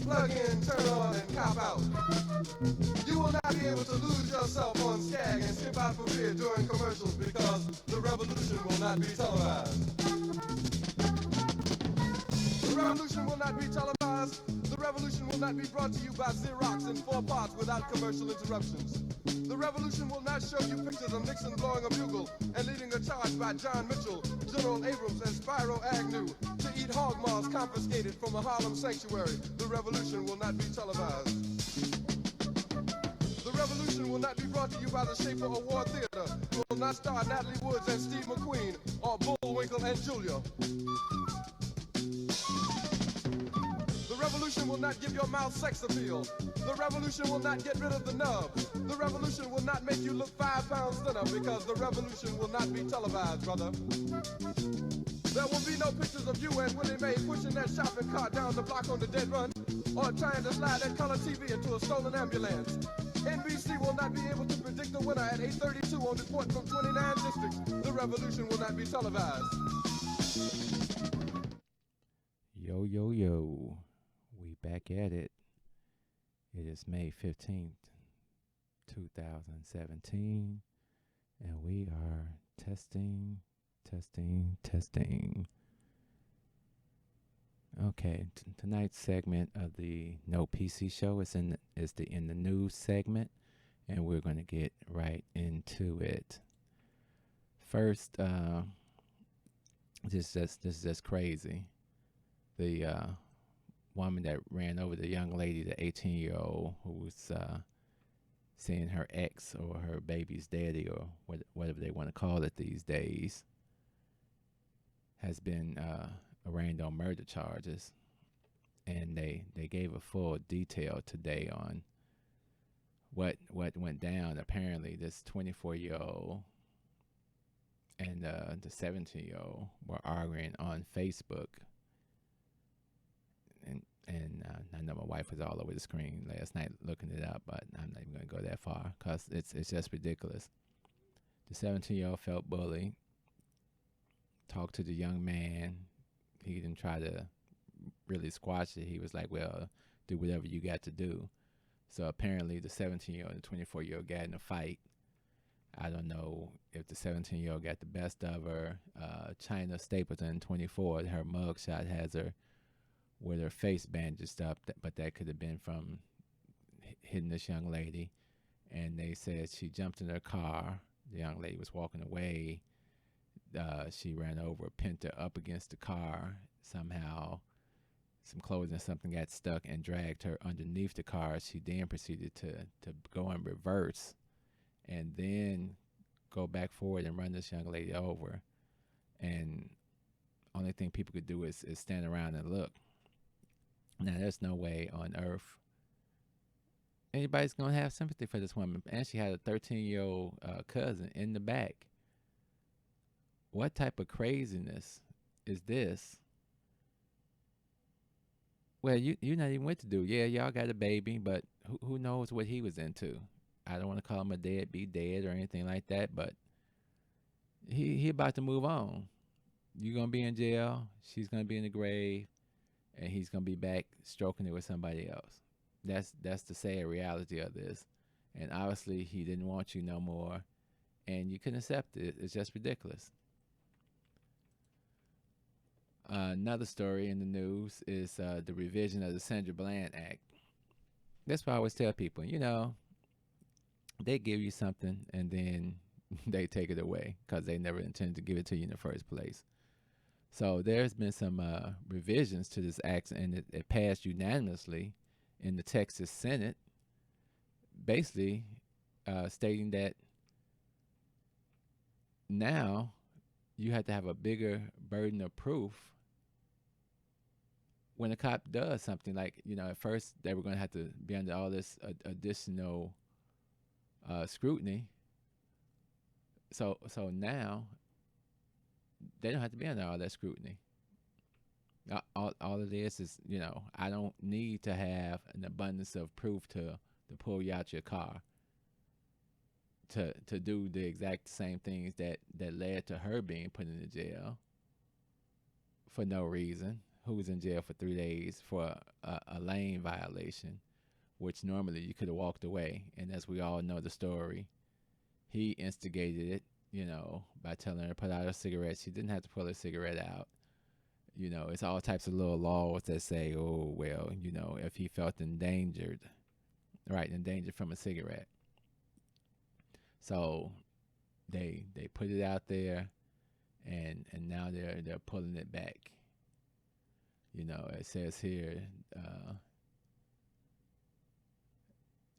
Plug in, turn on, and cop out. You will not be able to lose yourself on Skag and skip out for beer during commercials because the revolution will not be televised. The revolution will not be televised. The revolution will not be brought to you by Xerox in 4 parts without commercial interruptions. The revolution will not show you pictures of Nixon blowing a bugle and leading a charge by John Mitchell, General Abrams, and Spyro Agnew to eat hog maws confiscated from a Harlem sanctuary. The revolution will not be televised. The revolution will not be brought to you by the Schaefer Award Theater. It will not star Natalie Woods and Steve McQueen or Bullwinkle and Julia. The revolution will not give your mouth sex appeal. The revolution will not get rid of the nub. The revolution will not make you look 5 pounds thinner because the revolution will not be televised, brother. There will be no pictures of you and Willie Mae pushing that shopping cart down the block on the dead run or trying to slide that color TV into a stolen ambulance. NBC will not be able to predict the winner at 8:32 on report from 29 districts. The revolution will not be televised. Yo, yo, yo. We back at it. It is May 15th, 2017. And we are testing. Okay, tonight's segment of the No PC Show is in the news segment, and we're going to get right into it. First, this is just crazy. The woman that ran over the young lady, the 18-year-old, who was seeing her ex or her baby's daddy or whatever they want to call it these days, has been arraigned on murder charges. And they gave a full detail today on what went down. Apparently, this 24-year-old and the 17-year-old were arguing on Facebook. And I know my wife was all over the screen last night looking it up, but I'm not even going to go that far because it's just ridiculous. The 17-year-old felt bullied, talked to the young man. He didn't try to really squash it. He was like, well, do whatever you got to do. So apparently the 17-year-old and the 24-year-old got in a fight. I don't know if the 17-year-old got the best of her. China Stapleton, 24, her mugshot has her with her face bandaged up, but that could have been from hitting this young lady. And they said she jumped in her car. The young lady was walking away. She ran over, pinned her up against the car. Somehow, some clothing or something got stuck and dragged her underneath the car. She then proceeded to go in reverse and then go back forward and run this young lady over. And only thing people could do is stand around and look. Now, there's no way on earth anybody's going to have sympathy for this woman. And she had a 13-year-old cousin in the back. What type of craziness is this? Well, you're not even with the dude. Yeah, y'all got a baby, but who knows what he was into? I don't want to call him a deadbeat dad or anything like that, but he about to move on. You're going to be in jail. She's going to be in the grave. And he's going to be back stroking it with somebody else. That's the sad reality of this. And obviously, he didn't want you no more. And you couldn't accept it. It's just ridiculous. Another story in the news is the revision of the Sandra Bland Act. That's why I always tell people, they give you something and then they take it away because they never intended to give it to you in the first place. So there's been some revisions to this act, and it passed unanimously in the Texas Senate, basically stating that now you have to have a bigger burden of proof when a cop does something. Like, at first they were going to have to be under all this additional scrutiny. So now they don't have to be under all that scrutiny. All it is, I don't need to have an abundance of proof to pull you out your car to do the exact same things that led to her being put in the jail for no reason. who was in jail for 3 days for a lane violation, which normally you could have walked away. And as we all know the story, he instigated it, by telling her to put out her cigarette. She didn't have to pull her cigarette out. It's all types of little laws that say, oh, well, if he felt endangered from a cigarette. So they put it out there, and now they're pulling it back. It says here,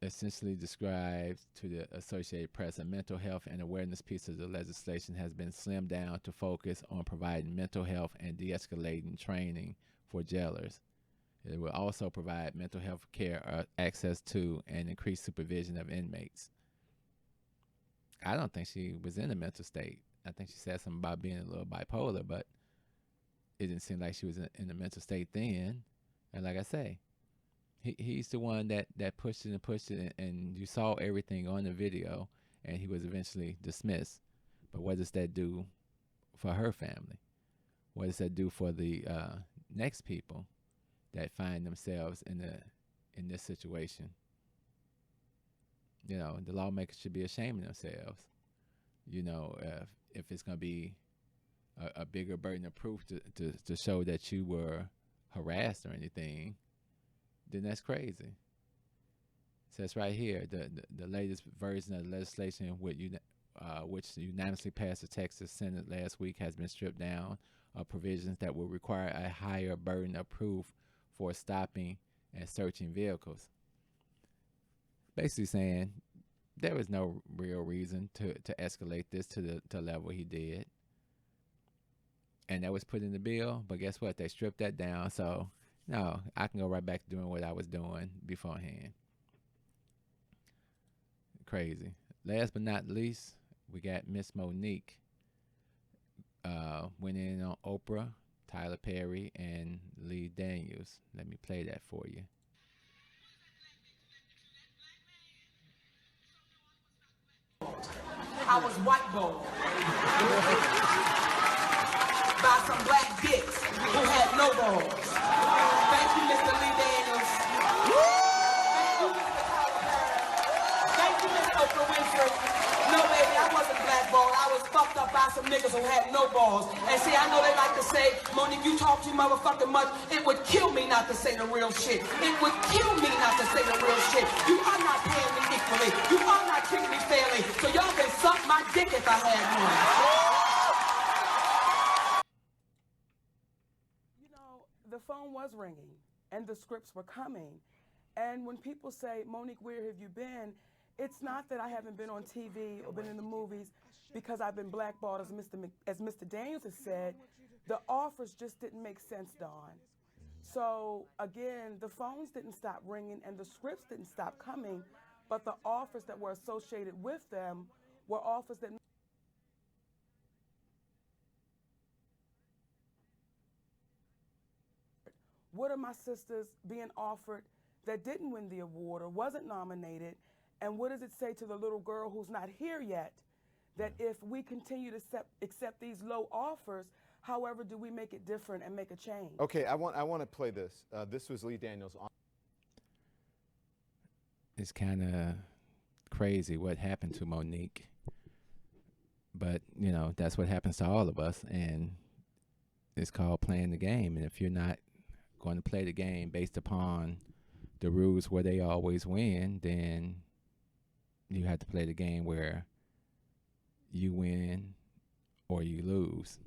essentially described to the Associated Press, a mental health and awareness piece of the legislation has been slimmed down to focus on providing mental health and de-escalating training for jailers. It will also provide mental health care, access to, and increased supervision of inmates. I don't think she was in a mental state. I think she said something about being a little bipolar, but it didn't seem like she was in a mental state then. And like I say, he's the one that pushed it, and you saw everything on the video, and he was eventually dismissed. But what does that do for her family? What does that do for the next people that find themselves in this situation? The lawmakers should be ashamed of themselves. If it's going to be a bigger burden of proof to show that you were harassed or anything, then that's crazy. It says right here, the latest version of the legislation which unanimously passed the Texas Senate last week has been stripped down of provisions that will require a higher burden of proof for stopping and searching vehicles. Basically saying there was no real reason to escalate this to the level he did. And that was put in the bill, but guess what? They stripped that down, so no, I can go right back to doing what I was doing beforehand. Crazy. Last but not least, we got Miss Monique. Went in on Oprah, Tyler Perry, and Lee Daniels. Let me play that for you. I was whiteballed by some black dicks who had no balls. Thank you, Mr. Lee Daniels. Thank you, Mr. Tyler Perry. Thank you, Miss Oprah Winfrey. No, baby, I wasn't blackballed. I was fucked up by some niggas who had no balls. And see, I know they like to say, Monique, you talk too motherfucking much. It would kill me not to say the real shit. It would kill me not to say the real shit. You are not paying me equally. You are not treating me fairly. So y'all can suck my dick if I had one. The phone was ringing and the scripts were coming. And when people say, Monique, where have you been? It's not that I haven't been on TV or been in the movies because I've been blackballed, as Mr. Daniels has said. The offers just didn't make sense, Dawn. So again, the phones didn't stop ringing and the scripts didn't stop coming, but the offers that were associated with them were offers that what are my sisters being offered that didn't win the award or wasn't nominated? And what does it say to the little girl who's not here yet? That if we continue to accept these low offers, however do we make it different and make a change? Okay, I want to play this. This was Lee Daniels. It's kind of crazy what happened to Monique. But, that's what happens to all of us. And it's called playing the game. And if you're not going to play the game based upon the rules where they always win, then you have to play the game where you win or you lose.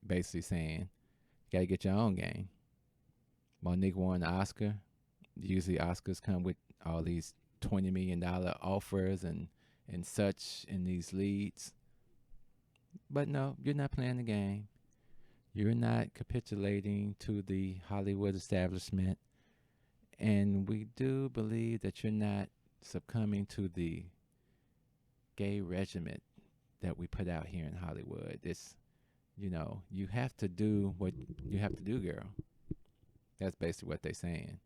Basically saying, you got to get your own game. Monique won the Oscar. Usually Oscars come with all these $20 million offers and such in these leads. But no, you're not playing the game. You're not capitulating to the Hollywood establishment. And we do believe that you're not succumbing to the gay regiment that we put out here in Hollywood. It's, you have to do what you have to do, girl. That's basically what they're saying.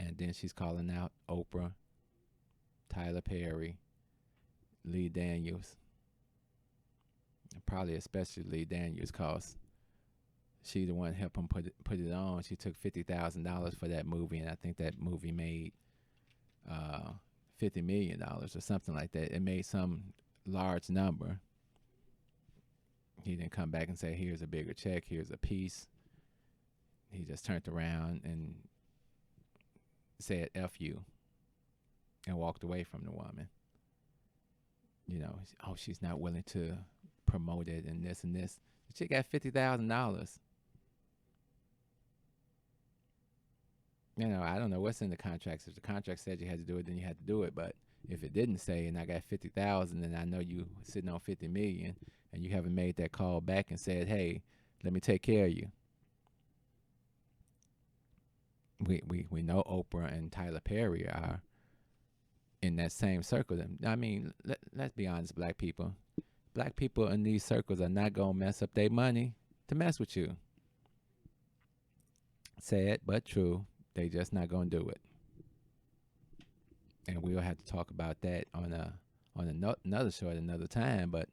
And then she's calling out Oprah, Tyler Perry, Lee Daniels. And probably especially Lee Daniels, because she the one helped him put it on. She took $50,000 for that movie, and I think that movie made $50 million or something like that. It made some large number. He didn't come back and say, here's a bigger check, here's a piece. He just turned around and said, F you, and walked away from the woman. You know, oh, she's not willing to promote it and this and this. The chick got $50,000. You know, I don't know what's in the contracts. If the contract said you had to do it, then you had to do it. But if it didn't say, and I got 50,000, and I know you sitting on 50 million, and you haven't made that call back and said, hey, let me take care of you. We know Oprah and Tyler Perry are in that same circle. I mean, let's be honest, black people. Black people in these circles are not going to mess up their money to mess with you. Sad but true. They just not going to do it. And we'll have to talk about that on another show at another time, but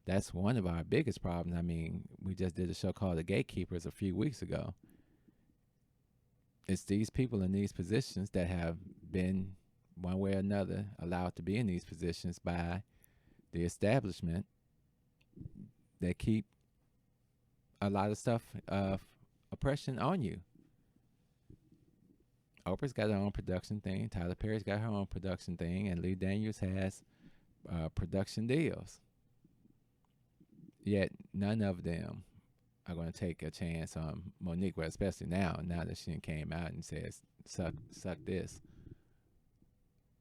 that's one of our biggest problems. I mean, we just did a show called The Gatekeepers a few weeks ago. It's these people in these positions that have been, one way or another, allowed to be in these positions by the establishment that keep a lot of stuff of oppression on you. Oprah's got her own production thing. Tyler Perry's got her own production thing. And Lee Daniels has production deals. Yet none of them are going to take a chance on Monique, well, especially now that she came out and says, suck this.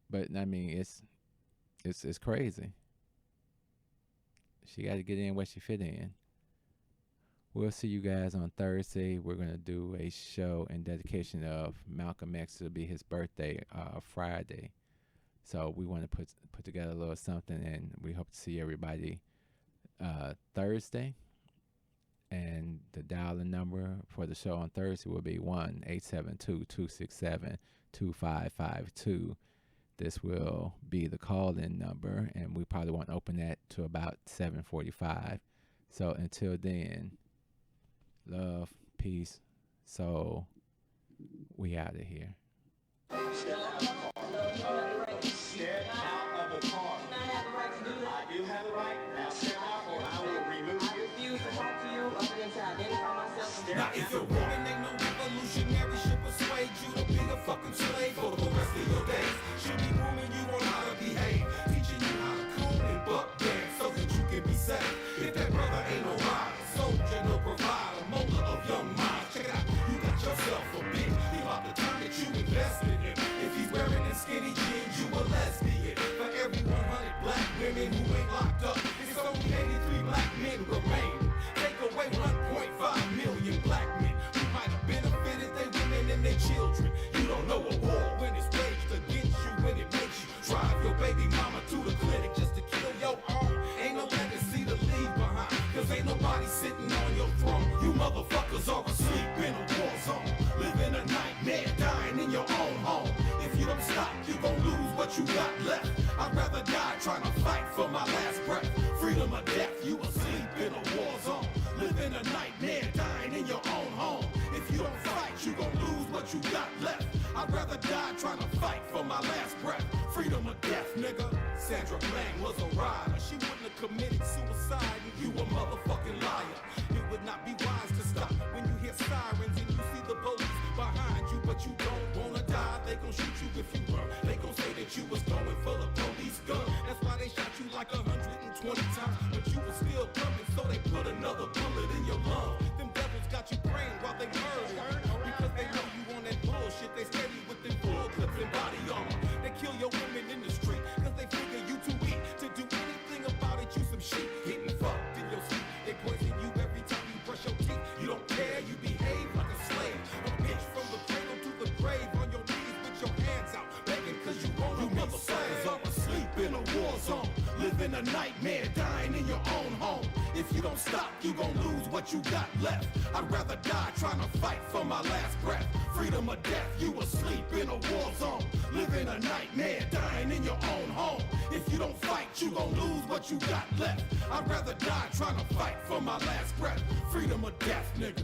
But, I mean, it's crazy. She got to get in where she fit in. We'll see you guys on Thursday. We're going to do a show in dedication of Malcolm X. It'll be his birthday Friday. So we want to put together a little something, and we hope to see everybody Thursday. And the dial-in number for the show on Thursday will be 1-872-267-2552. This will be the call-in number, and we probably won't open that to about 7:45. So until then, love, peace, soul. We out of here. Step out of the car. I do have a right. Now step out or I will remove you. I refuse to talk to you other than to identify myself. Now if you're woman ain't no revolutionary, should persuade you to be a fucking slave for the rest of your days. Should be grooming you on how to behave, teaching you how to cool and buck dance so that you can be safe. If that brother ain't no rider, soldier, no provider, motor of young minds. Check it out, you got yourself a bitch. He about to turn that you invested in. If he's wearing them skinny jeans, you a lesbian. For every 100 black women who ain't locked up, it's only 83 black men remain. Take away 1.5 million black men who might have benefited their women and their children. You don't know a war when it's waged against you, when it makes you drive your baby mama to the clinic just to kill your own. Ain't no legacy to leave behind, cause ain't nobody sitting on your throne. You motherfuckers are asleep in a war zone, living a nightmare, dying in your own home. If you don't stop, you gon' lose what you got left. I'd rather die trying to fight for my last breath. Freedom or death, you asleep in a war zone, living a nightmare, dying in your own home. If you don't fight, you gon' lose what you got left. I'd rather die trying to fight for my last breath. Freedom or death, nigga. Sandra Bland was a rider. She wouldn't have committed suicide if you a motherfucking liar. It would not be wise to stop when you hear sirens and you see the police behind you, but you don't wanna die. They gon' shoot you if you run. They gon' say that you was going for the police gun. That's why they shot you like 120 times, but you was still coming, so they put another bullet in your lung. Them devils got you praying while they murder, because they know you on that bullshit. They steady with them bull clips and body armor. They kill your women in the street, cause they figure you too weak to do anything about it. You some shit, getting fucked in your sleep. They poison you every time you brush your teeth. You don't care, you behave like a slave. A bitch from the cradle to the grave, on your knees with your hands out, begging cause you want. You motherfuckers are asleep in a war zone, living a a nightmare, dying in your own home. If you don't stop, you gon' lose what you got left. I'd rather die trying to fight for my last breath. Freedom or death, you asleep in a war zone. Living a nightmare, dying in your own home. If you don't fight, you gon' lose what you got left. I'd rather die trying to fight for my last breath. Freedom or death, nigga.